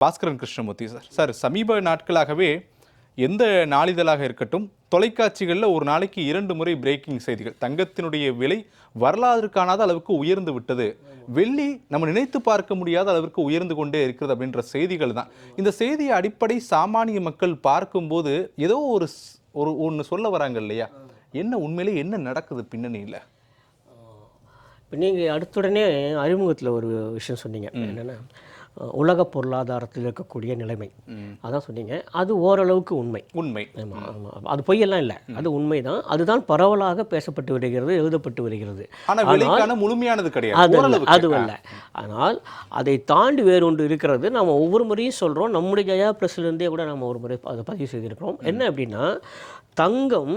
Bhaskaran Krishnamurthy sir சமீப நாட்களாகவே எந்த நாளிதழாக இருக்கட்டும் தொலைக்காட்சிகளில் ஒரு நாளைக்கு 2 முறை பிரேக்கிங் செய்திகள். தங்கத்தினுடைய விலை வரலாறு காணாத அளவுக்கு உயர்ந்து விட்டது, வெள்ளி நம்ம நினைத்து பார்க்க முடியாத அளவிற்கு உயர்ந்து கொண்டே இருக்கிறது அப்படின்ற செய்திகள் தான். இந்த செய்தியை அடிப்படை சாமானிய மக்கள் பார்க்கும்போது ஏதோ ஒன்று சொல்ல வராங்க இல்லையா? என்ன உண்மையிலே என்ன நடக்குது பின்னணியில்? நீங்கள் அடுத்துடனே அறிமுகத்தில் ஒரு விஷயம் சொன்னீங்க, என்னென்னா உலக பொருளாதாரத்தில் இருக்கக்கூடிய நிலைமை, அதான் சொன்னீங்க. அது ஓரளவுக்கு உண்மை. ஆமாம் ஆமாம், அது பொய்யெல்லாம் இல்லை, அது உண்மை தான். அதுதான் பரவலாக பேசப்பட்டு வருகிறது, எழுதப்பட்டு வருகிறது. ஆனால் முழுமையானது கிடையாது, அது அல்ல. ஆனால் அதை தாண்டி வேறொன்று இருக்கிறது. நம்ம ஒவ்வொரு முறையும் சொல்கிறோம், நம்முடைய ஜெயா ப்ரெஸ்லேருந்தே கூட நம்ம ஒரு முறை அதை பதிவு செய்திருக்கிறோம். என்ன அப்படின்னா, தங்கம்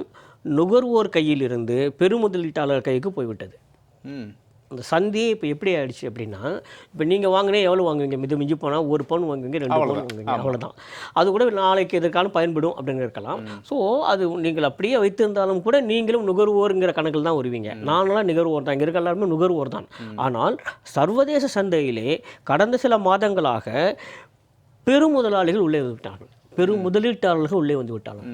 நுகர்வோர் கையிலிருந்து பெருமுதலீட்டாளர் கைக்கு போய்விட்டது. அந்த சந்தையே இப்போ எப்படி ஆயிடுச்சு அப்படின்னா, இப்போ நீங்கள் வாங்கினே எவ்வளோ வாங்குவீங்க? மிஞ்சி போனால் 1 பவுன் வாங்குவீங்க, 2 பவுன் வாங்குவீங்க, அவ்வளோதான். அது கூட நாளைக்கு எதற்கான பயன்படும் அப்படின்னு இருக்கலாம். ஸோ அது நீங்கள் அப்படியே வைத்திருந்தாலும் கூட நீங்களும் நுகர்வோருங்கிற கணக்கில் தான் வருவீங்க. நானெல்லாம் நுகர்வோர் தான், இங்கே இருக்க எல்லாருமே நுகர்வோர் தான். ஆனால் சர்வதேச சந்தையிலே கடந்த சில மாதங்களாக பெருமுதலாளிகள் உள்ளே வந்து விட்டார்கள், பெரும் முதலீட்டாளர்கள் உள்ளே வந்து விட்டார்கள்.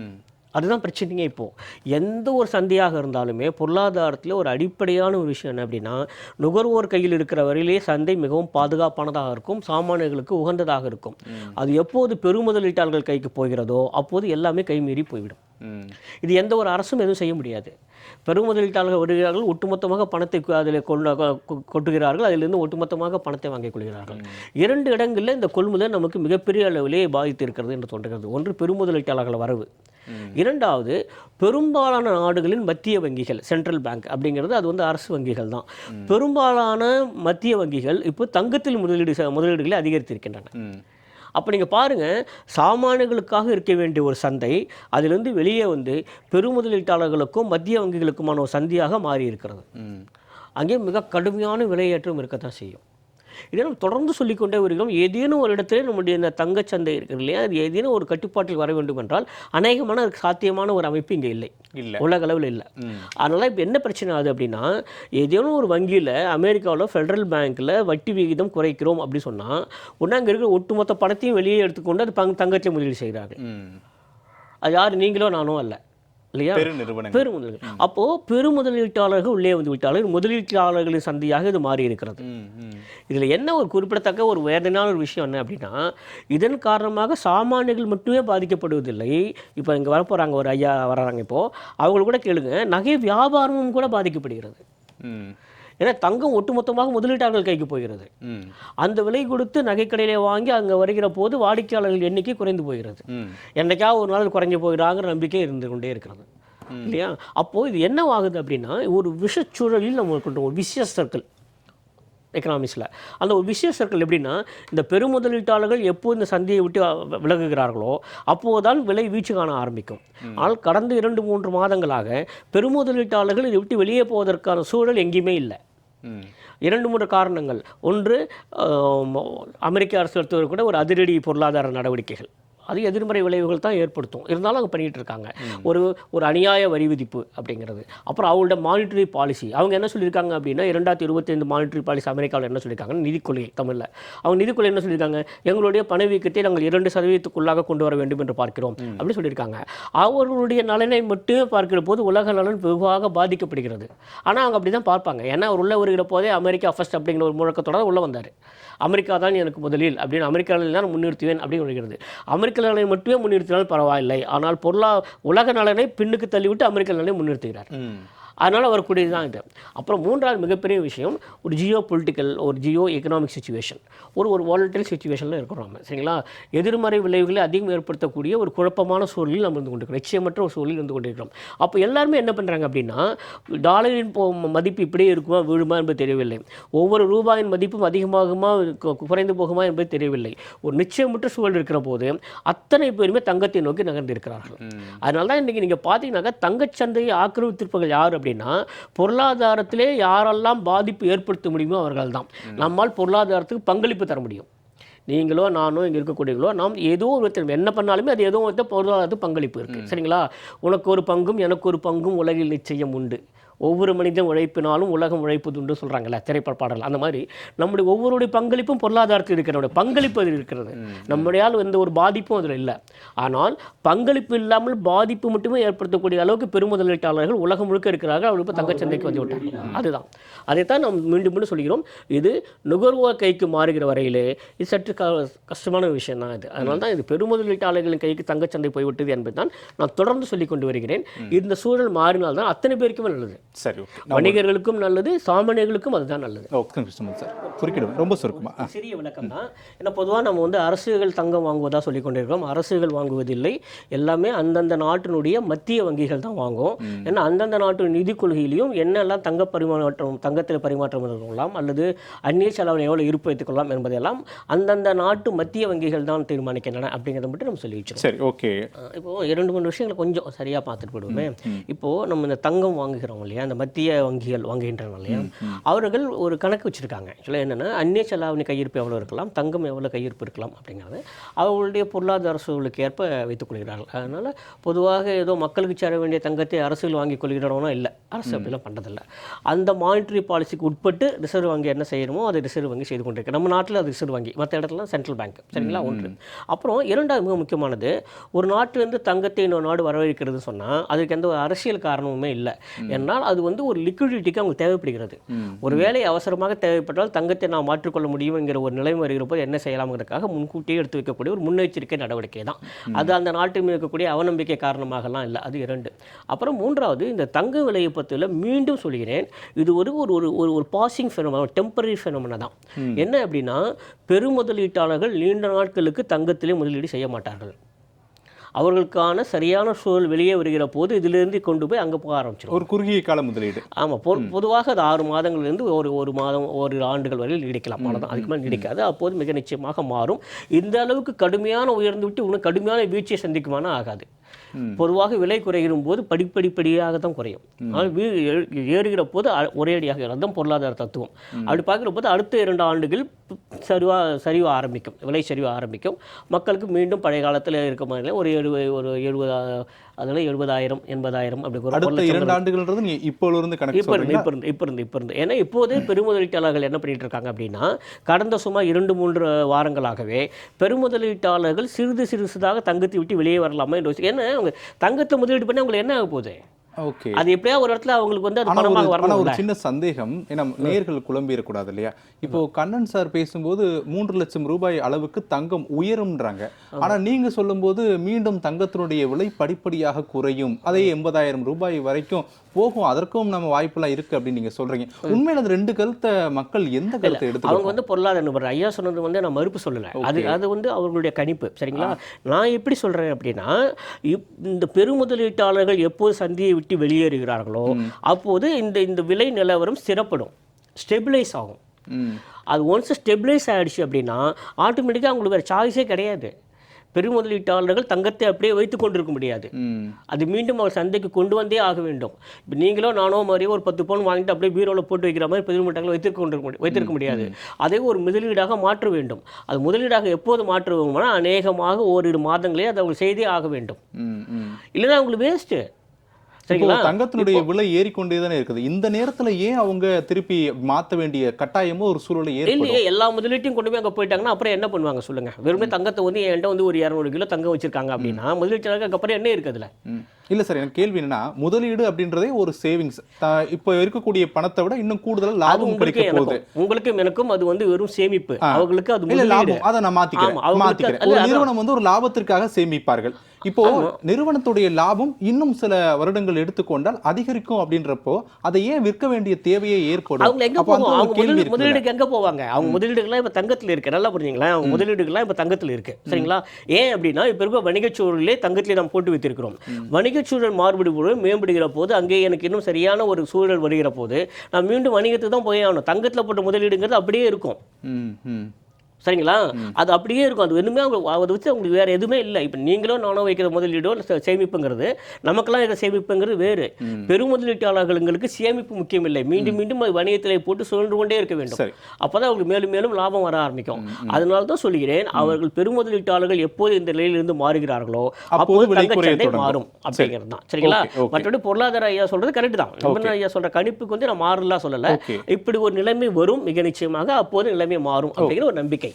அதுதான் பிரச்சனையே. இப்போது எந்த ஒரு சந்தையாக இருந்தாலுமே பொருளாதாரத்தில் ஒரு அடிப்படையான ஒரு விஷயம் என்ன அப்படின்னா, நுகர்வோர் கையில் இருக்கிற வரையிலே சந்தை மிகவும் பாதுகாப்பானதாக இருக்கும், சாமானியர்களுக்கு உகந்ததாக இருக்கும். அது எப்போது பெருமுதலீட்டாளர்கள் கைக்கு போகிறதோ அப்போது எல்லாமே கைமீறி போய்விடும். இது எந்த ஒரு அரசும் எதுவும் செய்ய முடியாது. பெருமுதலீட்டாளர்கள் வருகிறார்கள், ஒட்டுமொத்தமாக பணத்தை அதில் கொட்டுகிறார்கள், அதிலிருந்து ஒட்டுமொத்தமாக பணத்தை வாங்கிக் கொள்கிறார்கள். 2 இடங்களில் இந்த கொள்முதல் நமக்கு மிகப்பெரிய அளவிலே பாதித்து இருக்கிறது என்று தோன்றுகிறது. ஒன்று பெருமுதலீட்டாளர்கள் வரவு, இரண்டாவது பெரும்பாலான நாடுகளின் மத்திய வங்கிகள், சென்ட்ரல் பேங்க் அப்படிங்கிறது அது வந்து அரசு வங்கிகள் தான். பெரும்பாலான மத்திய வங்கிகள் இப்போ தங்கத்தில் முதலீடுகளை அதிகரித்திருக்கின்றன. அப்போ நீங்கள் பாருங்கள், சாமானியர்களுக்காக இருக்க வேண்டிய ஒரு சந்தை அதிலிருந்து வெளியே வந்து பெருமுதலீட்டாளர்களுக்கும் மத்திய வங்கிகளுக்குமான ஒரு சந்தையாக மாறி இருக்கிறது. அங்கே மிக கடுமையான விலையேற்றம் இருக்கத்தான் செய்யும். இதை நம்ம தொடர்ந்து சொல்லிக்கொண்டே வருகிறோம். ஏதேனும் ஒரு இடத்துல நம்முடைய இந்த தங்கச்சந்தை இருக்கிறது இல்லையா, அது ஏதேனும் ஒரு கட்டுப்பாட்டில் வர வேண்டும் என்றால் அநேகமான சாத்தியமான ஒரு அமைப்பு இங்கே இல்லை, உலக அளவில் இல்லை. அதனால் இப்போ என்ன பிரச்சனை ஆகுது அப்படின்னா, ஏதேனும் ஒரு வங்கியில் அமெரிக்காவில் ஃபெடரல் பேங்க்கில் வட்டி விகிதம் குறைக்கிறோம் அப்படி சொன்னால் ஒன்று அங்கே இருக்கிற ஒட்டுமொத்த பணத்தையும் வெளியே எடுத்துக்கொண்டு அது தங்கத்தில் முதலீடு செய்கிறாங்க. அது யார்? நீங்களோ நானோ அல்ல இல்லையா, பெருமுதலீடு. அப்போது பெருமுதலீட்டாளர்கள் உள்ளே வந்து விட்டார்கள், முதலீட்டாளர்களின் சந்தையாக இது மாறி இருக்கிறது. இதில் என்ன ஒரு குறிப்பிடத்தக்க ஒரு வேதனையான ஒரு விஷயம் என்ன அப்படின்னா, இதன் காரணமாக சாமானியர்கள் மட்டுமே பாதிக்கப்படுவதில்லை. இப்போ இங்கே வரப்போகிறாங்க, ஒரு ஐயா வர்றாங்க, இப்போது அவங்கள கூட கேளுங்க, நகை வியாபாரமும் கூட பாதிக்கப்படுகிறது. ஏன்னா தங்கம் ஒட்டுமொத்தமாக முதலீட்டாளர்கள் கைக்கு போகிறது. அந்த விலை கொடுத்து நகைக்கடையிலே வாங்கி அங்கே வருகிற போது வாடிக்கையாளர்கள் எண்ணிக்கை குறைந்து போகிறது. என்னைக்காவது ஒரு நாள் குறைஞ்சு போகிறாங்கிற நம்பிக்கை இருந்து கொண்டே இருக்கிறது இல்லையா. அப்போது இது என்ன ஆகுது அப்படின்னா, ஒரு விஷச்சூழலில் நம்ம கொண்டு ஒரு விஷியஸ் சர்க்கிள் எக்கனாமிக்ஸில். அந்த ஒரு விஷியஸ் சர்க்கிள் எப்படின்னா, இந்த பெருமுதலீட்டாளர்கள் எப்போது இந்த சந்தையை விட்டு விலகுகிறார்களோ அப்போதுதான் விலை வீழ்ச்சி காண ஆரம்பிக்கும். ஆனால் கடந்த 2-3 மாதங்களாக பெருமுதலீட்டாளர்கள் இதை விட்டு வெளியே போவதற்கான சூழல் எங்கேயுமே இல்லை. 2-3 காரணங்கள். ஒன்று, அமெரிக்க அரசு எடுத்தவர் கூட ஒரு அதிரடி பொருளாதார நடவடிக்கைகள், அது எதிர்மறை விளைவுகள் தான் ஏற்படுத்தும். இருந்தாலும் அவங்க பண்ணிகிட்டு இருக்காங்க. ஒரு அநியாய வரி விதிப்பு அப்படிங்கிறது. அப்புறம் அவங்களோட மானிட்டரி பாலிசி, அவங்க என்ன சொல்லியிருக்காங்க அப்படின்னா, 2025 மானிட்டரி பாலிசி அமெரிக்காவில் என்ன சொல்லியிருக்காங்க, நிதிக்கொள்கை தமிழில். அவங்க நிதிக்கொள்கை என்ன சொல்லியிருக்காங்க, எங்களுடைய பணவீக்கத்தை நாங்கள் 2% கொண்டு வர வேண்டும் என்று பார்க்கிறோம் அப்படின்னு சொல்லியிருக்காங்க. அவர்களுடைய நலனை மட்டுமே பார்க்கிற போது உலக நலன் வெகுவாக பாதிக்கப்படுகிறது. ஆனால் அவங்க அப்படி தான் பார்ப்பாங்க. ஏன்னா அவர் உள்ளே வருகிற போதே அமெரிக்கா ஃபர்ஸ்ட் அப்படிங்கிற ஒரு முழக்கத்தோட உள்ளே வந்தார். அமெரிக்கா தான் எனக்கு முதலில் அப்படின்னு, அமெரிக்காவில் தான் முன்னிறுத்துவேன் அப்படின்னு சொல்கிறது. அமெரிக்க நலனை மட்டுமே முன்னிறுத்தினால் பரவாயில்லை, ஆனால் உலக நலனை பின்னுக்கு தள்ளிவிட்டு அமெரிக்க நலனை முன்னிறுத்துகிறார். அதனால் வரக்கூடியது தான் இது. அப்புறம் 3வது மிகப்பெரிய விஷயம், ஒரு ஜியோ பொலிட்டிக்கல், ஒரு ஜியோ எக்கனாமிக் சுச்சுவேஷன், ஒரு வாலட்டைல் சுச்சுவேஷனில் இருக்கிறோம் நம்ம, சரிங்களா. எதிர்மறை விளைவுகளை அதிகம் ஏற்படுத்தக்கூடிய ஒரு குழப்பமான சூழலில் நம்ம இருந்து கொண்டிருக்கிறோம், நிச்சயமற்ற ஒரு சூழலில் இருந்து கொண்டிருக்கிறோம். அப்போ எல்லாருமே என்ன பண்ணுறாங்க அப்படின்னா, டாலரின் மதிப்பு இப்படியே இருக்குமா விழுமா என்பது தெரியவில்லை, ஒவ்வொரு ரூபாயின் மதிப்பும் அதிகமாகுமா குறைந்து போகுமா என்பது தெரியவில்லை. ஒரு நிச்சயமற்ற சூழல் இருக்கிற போது அத்தனை பேருமே தங்கத்தை நோக்கி நகர்ந்திருக்கிறார்கள். அதனால தான் இன்றைக்கி நீங்கள் பார்த்தீங்கன்னாக்கா தங்கச்சந்தையை ஆக்கிரமித்திருப்பவர்கள் யார் அப்படின்னா, பொருளாதாரத்திலே யாரெல்லாம் பாதிப்பு ஏற்படுத்த முடியுமோ அவர்கள் தான். நம்மால் பொருளாதாரத்துக்கு பங்களிப்பு தர முடியும். நீங்களோ நானோ இங்கே இருக்கக்கூடியவங்களோ நாம் ஏதோ ஒரு என்ன பண்ணாலுமே அது ஏதோ ஒரு பொருளாதாரத்துக்கு பங்களிப்பு இருக்குது, சரிங்களா. உனக்கு ஒரு பங்கும் எனக்கு ஒரு பங்கும் உலகில் நிச்சயம் உண்டு, ஒவ்வொரு மனிதன் உழைப்பினாலும் உலகம் உழைப்பதுண்டு சொல்கிறாங்கல்ல திரைப்பட பாடல். அந்த மாதிரி நம்முடைய ஒவ்வொருடைய பங்களிப்பும் பொருளாதாரத்தில் இருக்கிற பங்களிப்பு அதில் இருக்கிறது. நம்முடையால் எந்த ஒரு பாதிப்பும் அதில் இல்லை. ஆனால் பங்களிப்பு இல்லாமல் பாதிப்பு மட்டுமே ஏற்படுத்தக்கூடிய அளவுக்கு பெருமுதலீட்டாளர்கள் உலகம் முழுக்க இருக்கிறார்கள். அவர்கள் இப்போ தங்கச்சந்தைக்கு வந்து விட்டாங்க. அதுதான் அதைத்தான் நாம் மீண்டும் மீண்டும் சொல்கிறோம். இது நுகர்வோர் கைக்கு மாறுகிற வரையிலே இது சற்று கஷ்டமான விஷயம் தான். இது அதனால தான் இது பெருமுதலீட்டாளர்களின் கைக்கு தங்கச்சந்தை போய்விட்டது என்பது தான் நான் தொடர்ந்து சொல்லிக் கொண்டு வருகிறேன். இந்த சூழல் மாறினால்தான் அத்தனை பேருக்குமே நல்லது. சரி, வணிகர்களுக்கும் நல்லது, சாமானியர்களுக்கும் அதுதான் நல்லது. சார் குறிக்கிடுவேன் ரொம்ப சுருக்கமா. சிறிய விளக்கம் தான். ஏன்னா பொதுவாக நம்ம வந்து அரசுகள் தங்கம் வாங்குவதாக சொல்லிக் கொண்டிருக்கிறோம். அரசுகள் வாங்குவதில்லை, எல்லாமே அந்தந்த நாட்டினுடைய மத்திய வங்கிகள் தான் வாங்கும். ஏன்னா அந்தந்த நாட்டு நிதி கொள்கையிலையும் என்னெல்லாம் தங்க பரிமாற்றம், தங்கத்தில் பரிமாற்றம் கொள்ளலாம் அல்லது அந்நிய செலவில் எவ்வளோ இருப்பு வைத்துக் கொள்ளலாம் என்பதெல்லாம் அந்தந்த நாட்டு மத்திய வங்கிகள் தான் தீர்மானிக்கின்றன அப்படிங்கிறத மட்டும் நம்ம சொல்லி வச்சோம். சரி, ஓகே. இப்போ 2-3 விஷயங்களை கொஞ்சம் சரியாக பார்த்துட்டு போடுவோமே. இப்போது நம்ம இந்த தங்கம் வாங்குகிறோம் இல்லையா, அந்த மத்திய வங்கிகள் வாங்குகின்றன இல்லையா, அவர்கள் ஒரு கணக்கு வச்சுருக்காங்க. ஆக்சுவலாக என்னென்னா அந்நிய செலாவணி கையிருப்பு எவ்வளோ இருக்கலாம், தங்கம் எவ்வளோ கையிருப்பு இருக்கலாம் அப்படிங்கிறது அவர்களுடைய பொருளாதார சூழலுக்கு ஏற்ப வைத்துக் கொள்கிறார்கள். அதனால் பொதுவாக ஏதோ மக்களுக்கு சேர வேண்டிய தங்கத்தை அரசுகள் வாங்கி கொள்கிறோன்னா இல்லை, அரசு அப்படிலாம் பண்ணுறதில்ல. அந்த மானிட்டரி பாலிசிக்கு உட்பட்டு ரிசர்வ் வங்கி என்ன செய்யணுமோ அதை ரிசர்வ் வங்கி செய்து கொண்டிருக்கு. நம்ம நாட்டில் அது ரிசர்வ் வங்கி, மற்ற இடத்துல சென்ட்ரல் பேங்க். சரிங்களா, ஒன்று. அப்புறம் இரண்டாவது மிக முக்கியமானது, ஒரு நாட்டிலேருந்து தங்கத்தை இன்னொரு நாடு வரவழைக்கிறது சொன்னால் அதுக்கு எந்த ஒரு அரசியல் காரணமுமே இல்லை. என்னால் அது வந்து ஒரு லிக்விடிட்டிக்கு அவங்களுக்கு தேவைப்படுகிறது. ஒரு வேலை அவசரமாக தேவைப்பட்டால் தங்கத்தை நான் மாற்றிக்கொள்ள முடியுங்கிற ஒரு நிலைமை வருகிற போது என்ன செய்யலாம்ங்கிறதுக்காக முன்கூட்டியே எடுத்து வைக்கக்கூடிய ஒரு முன்னெச்சரிக்கை நடவடிக்கை தான் அது. அந்த நாட்டில் மீது இருக்கக்கூடிய அவநம்பிக்கை காரணமாகலாம் இல்லை. அது 2. அப்புறம் 3வது, இந்த தங்க விலையை பற்றியில் மீண்டும் சொல்கிறேன், இது ஒரு ஒரு பாசிங் ஃபெனோமெனா, டெம்பரரி ஃபெனோமெனா தான். என்ன அப்படின்னா, பெருமுதலீட்டாளர்கள் நீண்ட நாட்களுக்கு தங்கத்திலே முதலீடு செய்ய மாட்டார்கள். அவர்களுக்கான சரியான சூழல் வெளியே வருகிற போது இதிலிருந்து கொண்டு போய் அங்கே போக ஆரம்பிச்சிடும். ஒரு குறுகிய கால முதலீடு. ஆமாம், பொதுவாக அது 6 மாதங்கள்லேருந்து ஒரு மாதம் 1 ஆண்டுகள் வரையில் நீடிக்கலாம். அவ்வளோதான், அதுக்கு மேலே நீடிக்காது. அப்போது மிக நிச்சயமாக மாறும். இந்த அளவுக்கு கடுமையான உயர்ந்து விட்டு இன்னும் கடுமையான வீழ்ச்சியை சந்திக்குமானா ஆகாது. பொதுவாக விலை குறைகிற போது படிப்படியாக தான் குறையும். ஆனால் ஏறுகிற போது ஒரேடியாக அதுதான் பொருளாதார தத்துவம். அப்படி பார்க்குற போது அடுத்த 2 ஆண்டுகள் சரிவு ஆரம்பிக்கும், விலை சரிவு ஆரம்பிக்கும். மக்களுக்கு மீண்டும் பழைய காலத்தில் இருக்க மாதிரி ஒரு 70 அதில் 70,000 80,000 அப்படி ஒரு அடுத்த 2 ஆண்டுகள்ன்றது இப்போ இருந்து. ஏன்னா இப்போதே பெருமுதலீட்டாளர்கள் என்ன பண்ணிட்டு இருக்காங்க அப்படின்னா, கடந்த சுமார் 2-3 வாரங்களாகவே பெருமுதலீட்டாளர்கள் சிறிதாக தங்கத்தை விட்டு வெளியே வரலாமா என்று. ஏன்னா அவங்க தங்கத்தை முதலீடு பண்ணி அவங்களுக்கு என்ன ஆக போகுது? ஓகே, அது எப்படியா ஒரு இடத்துல அவங்களுக்கு வந்து அது பணமாக வரணும். ஒரு சின்ன சந்தேகம், ஏன்னா நேயர்கள் குழம்பிடக்கூடாது இல்லையா. இப்போ கண்ணன் சார் பேசும்போது 3 லட்சம் ரூபாய் அளவுக்கு தங்கம் உயரும்ன்றாங்க. ஆனா நீங்க சொல்லும்போது மீண்டும் தங்கத்தினுடைய விலை படிப்படியாக குறையும், அதே 80,000 ரூபாய் வரைக்கும் போகும், அதற்கும் நம்ம வாய்ப்பெல்லாம் இருக்கு அப்படின்னு நீங்க சொல்றீங்க. உண்மையில அது 2 கருத்தை மக்கள் எந்த கருத்தை எடுத்து அவங்க வந்து பொருளாதார நிபுணர் ஐயா சொன்னது வந்து நான் மறுப்பு சொல்லலை. அது வந்து அவர்களுடைய கணிப்பு. சரிங்களா, நான் எப்படி சொல்றேன் அப்படின்னா, இந்த பெருமுதலீட்டாளர்கள் எப்போது சந்தையை விட்டு வெளியேறுகிறார்களோ அப்போது இந்த விலை நிலவரம் ஸ்திரப்படும், ஸ்டெபிளைஸ் ஆகும். அது ஒன்ஸ் ஸ்டெபிளைஸ் ஆகிடுச்சு அப்படின்னா ஆட்டோமேட்டிக்காக அவங்களுக்கு வேறு சாய்ஸே கிடையாது. பெருமுதலீட்டாளர்கள் தங்கத்தை அப்படியே வைத்துக் கொண்டிருக்க முடியாது. அது மீண்டும் அவர் சந்தைக்கு கொண்டு வந்தே ஆக வேண்டும். இப்போ நீங்களோ நானோ மாதிரியோ ஒரு 10 பவுன் வாங்கிட்டு அப்படியே பீரோவில் போட்டு வைக்கிற மாதிரி பெருமுட்டாங்களை வைத்திருக்க முடியாது. அதை ஒரு முதலீடாக மாற்ற வேண்டும். அது முதலீடாக எப்போது மாற்றுவோம்னா அநேகமாக ஓரிரு மாதங்களே அதை அவங்க செய்தே ஆக வேண்டும். இல்லைன்னா அவங்களுக்கு வேஸ்ட்டு. தங்கத்தினுடைய விலை ஏறிக்கொண்டே தானே இருக்குது. இந்த நேரத்துல ஏன் அவங்க திருப்பி மாற்ற வேண்டிய கட்டாயமோ ஒரு சூழலை இல்லையே. எல்லா முதலீட்டையும் கொண்டு போய் அங்கே போயிட்டாங்கன்னா அப்புறம் என்ன பண்ணுவாங்க சொல்லுங்க? வெறுமே தங்கத்தை வந்து என்கிட்ட வந்து ஒரு 200 கிலோ தங்கம் வச்சிருக்காங்க அப்படின்னா முதலீட்டாளருக்கு அப்புறம் என்ன இருக்குதுல? இல்ல சார், எனக்கு கேள்வி என்னன்னா, முதலீடு அப்படின்றதே ஒரு சேவிங்ஸ். இப்போ இருக்கக்கூடிய பணத்தை விட இன்னும் கூடுதல் லாபம் கிடைக்க போகுது. உங்களுக்கும் எனக்கும் அது வந்து வெறும் சேமிப்பு. அவங்களுக்கு அது லாபம். அதை நான் மாத்திக்கிறேன். ஒரு நிறுவனம் வந்து ஒரு லாபத்திற்காக சேமிப்பார்கள். இப்போ நிறுவனத்துடைய லாபம் இன்னும் சில வருடங்கள் எடுத்துக்கொண்டால் அதிகரிக்கும் அப்படின்றப்போ அதை ஏன் விற்க வேண்டிய தேவையை ஏற்படும்? அவங்க எங்க முதலீடுக்கு எங்க போவாங்க? அவங்க முதலீடுகள்லாம் இப்ப தங்கத்தில் இருக்கு. நல்லா புரிஞ்சுங்களா? அவங்க முதலீடுகள்லாம் இப்ப தங்கத்தில் இருக்கு. சரிங்களா? ஏன் அப்படின்னா இப்ப இருக்க வணிகச்சூழலே தங்கத்திலே நாம் போட்டு வைத்திருக்கிறோம். வணிகச்சூழல் மாறுபடி மேம்படுகிற போது அங்கே எனக்கு இன்னும் சரியான ஒரு சூழல் வருகிற போது நான் மீண்டும் வணிகத்துக்கு தான் போய் ஆகணும். தங்கத்தில் போட்ட முதலீடுங்கிறது அப்படியே இருக்கும். சரிங்களா? அது அப்படியே இருக்கும். அது ஒண்ணுமே அதை வச்சு அவங்களுக்கு வேற எதுவுமே இல்லை. இப்போ நீங்களோ நானோ வைக்கிற முதலீடோ சேமிப்புங்கிறது, நமக்கெல்லாம் இருக்கிற சேமிப்புங்கிறது வேறு. பெருமுதலீட்டாளர்களுக்கு சேமிப்பு முக்கியம் இல்லை. மீண்டும் மீண்டும் அது வணிகத்திலே போட்டு சுழன்று கொண்டே இருக்க வேண்டும். சரி. அப்பதான் அவங்களுக்கு மேலும் மேலும் லாபம் வர ஆரம்பிக்கும். அதனால தான் சொல்கிறேன், அவர்கள் பெருமுதலீட்டாளர்கள் எப்போது இந்த நிலையிலிருந்து மாறுகிறார்களோ அப்போது விலை குறைய தங்கச்சந்தை தொடங்கும். மாறும் அப்படிங்கிறது தான். சரிங்களா? Okay, okay. மற்றபடி பொருளாதார ஐயா சொல்றது கரெக்ட் தான். நிபுணர் ஐயா சொல்ற கணிப்புக்கு நான் மாறலாம் சொல்லல. ஓகே. இப்படி ஒரு நிலைமை வரும் மிக நிச்சயமாக. அப்போது நிலைமை மாறும் அப்படிங்கிற ஒரு நம்பிக்கை.